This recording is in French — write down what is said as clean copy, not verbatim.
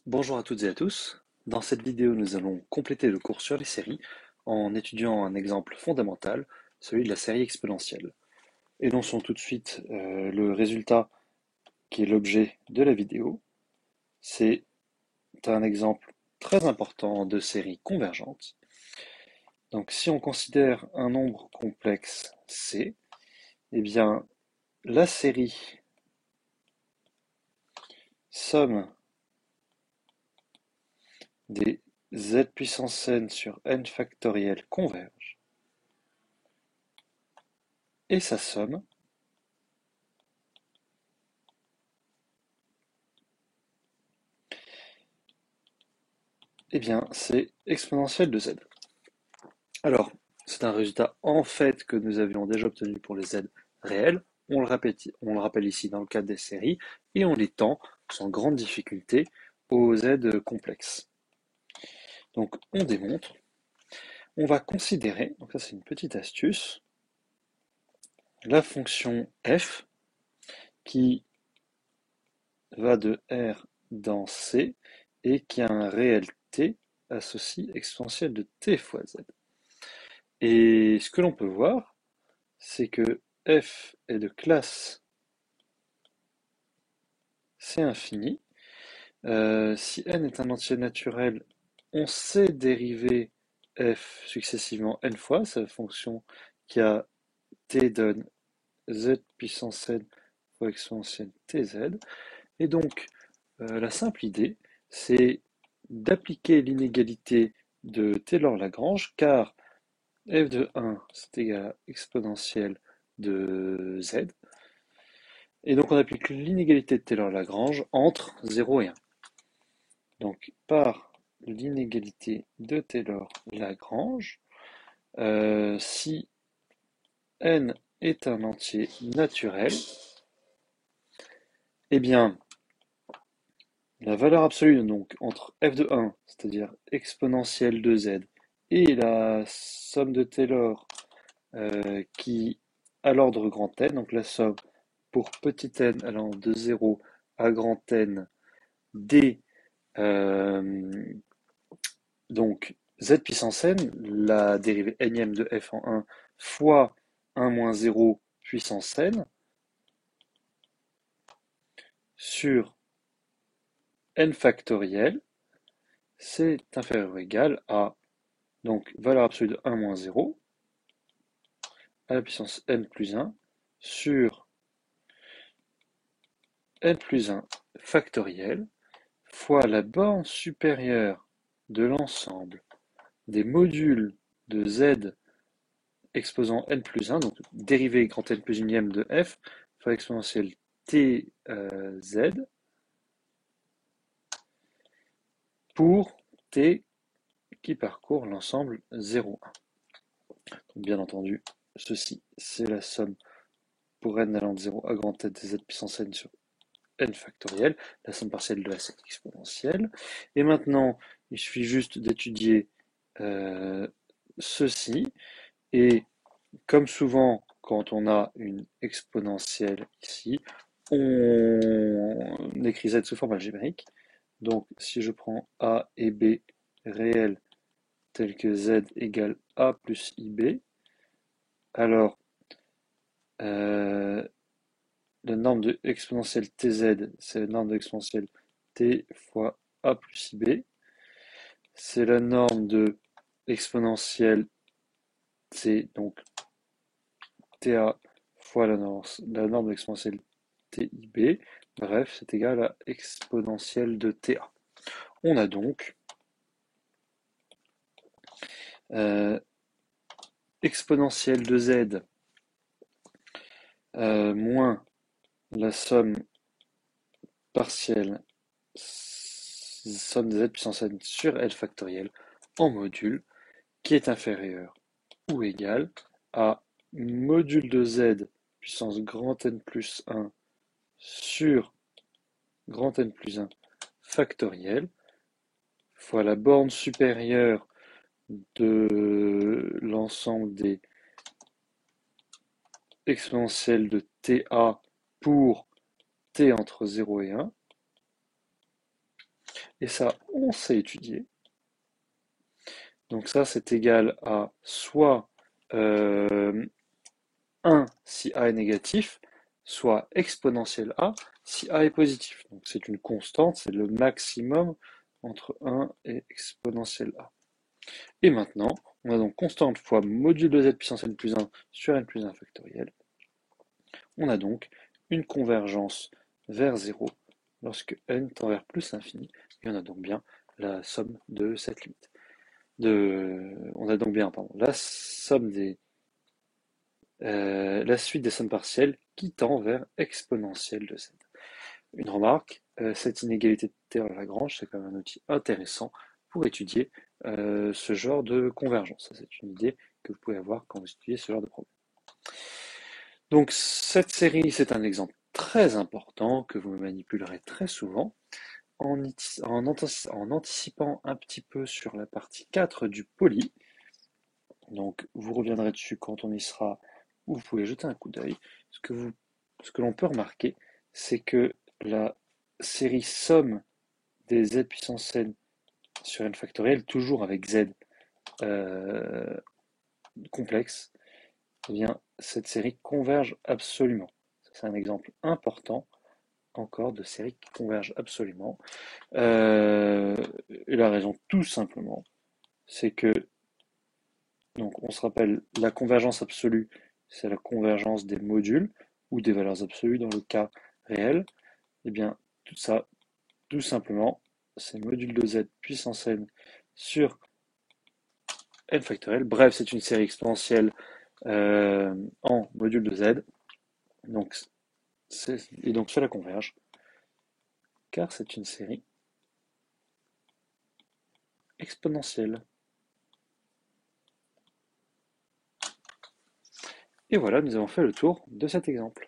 Bonjour à toutes et à tous. Dans cette vidéo, nous allons compléter le cours sur les séries en étudiant un exemple fondamental, celui de la série exponentielle. Énonçons tout de suite le résultat qui est l'objet de la vidéo. C'est un exemple très important de série convergente. Donc si on considère un nombre complexe C, eh bien la série somme des z puissance n sur n factoriel converge et sa somme eh bien, c'est exponentielle de z. Alors, c'est un résultat en fait que nous avions déjà obtenu pour les z réels. On le rappelle ici dans le cadre des séries et on l'étend sans grande difficulté aux z complexes. Donc, on démontre. On va considérer, donc ça c'est une petite astuce, la fonction f qui va de R dans C et qui a un réel t associé exponentielle de t fois z. Et ce que l'on peut voir, c'est que f est de classe C infini. Si n est un entier naturel, on sait dériver f successivement n fois. Sa fonction qui a t donne z puissance n fois exponentielle tz. Et donc, la simple idée, c'est d'appliquer l'inégalité de Taylor-Lagrange, car f de 1, c'est égal à exponentielle de z. Et donc on applique l'inégalité de Taylor-Lagrange entre 0 et 1. Donc par l'inégalité de Taylor-Lagrange, si n est un entier naturel, eh bien la valeur absolue donc entre f de 1, c'est-à-dire exponentielle de z, et la somme de Taylor qui a l'ordre grand N, donc la somme pour petit n allant de 0 à grand N d donc z puissance n, la dérivée énième de f en 1 fois 1 moins 0 puissance n sur n factoriel, c'est inférieur ou égal à donc valeur absolue de 1 moins 0 à la puissance n plus 1 sur n plus 1 factoriel fois la borne supérieure de l'ensemble des modules de z exposant n plus 1, donc dérivée grand N plus unième de f, fois exponentielle t z, pour t qui parcourt l'ensemble 0, 1. Donc bien entendu, ceci, c'est la somme pour n allant de 0 à grand N de z puissance n sur n factoriel, la somme partielle de la série exponentielle. Et maintenant, il suffit juste d'étudier ceci, et comme souvent, quand on a une exponentielle ici, on écrit z sous forme algébrique. Donc, si je prends a et b réels tels que z égale a plus ib, alors la norme de exponentielle tz, c'est la norme de exponentielle t fois a plus ib. C'est la norme de exponentielle t, donc ta fois la norme exponentielle TIB, bref, c'est égal à exponentielle de TA. On a donc euh, exponentielle de z moins la somme partielle somme de z puissance n sur L factoriel en module qui est inférieur ou égal à module de z puissance grand N plus 1 sur grand N plus 1 factoriel fois la borne supérieure de l'ensemble des exponentielles de TA pour t entre 0 et 1, Et ça, on sait étudier. Donc ça, c'est égal à soit 1 si A est négatif, soit exponentielle A si A est positif. Donc c'est une constante, c'est le maximum entre 1 et exponentielle A. Et maintenant, on a donc constante fois module de z puissance n plus 1 sur n plus 1 factoriel. On a donc une convergence vers 0 lorsque n tend vers plus l'infini, et on a donc bien la somme de cette limite. On a donc bien la somme la suite des sommes partielles qui tend vers exponentielle de z. Une remarque, cette inégalité de théorème de Lagrange, c'est quand même un outil intéressant pour étudier ce genre de convergence. C'est une idée que vous pouvez avoir quand vous étudiez ce genre de problème. Donc cette série, c'est un exemple très important que vous manipulerez très souvent en anticipant un petit peu sur la partie 4 du poly. Donc vous reviendrez dessus quand on y sera, ou vous pouvez jeter un coup d'œil. Ce que l'on peut remarquer, c'est que la série somme des z puissance n sur n factoriel, toujours avec z euh, complexe, eh bien, cette série converge absolument. C'est un exemple important encore de séries qui convergent absolument. Et la raison, tout simplement, c'est que, donc, on se rappelle, la convergence absolue, c'est la convergence des modules ou des valeurs absolues dans le cas réel. Eh bien, tout ça, tout simplement, c'est module de z puissance n sur n factoriel. Bref, c'est une série exponentielle en module de z. Donc, et donc cela converge, car c'est une série exponentielle. Et voilà, nous avons fait le tour de cet exemple.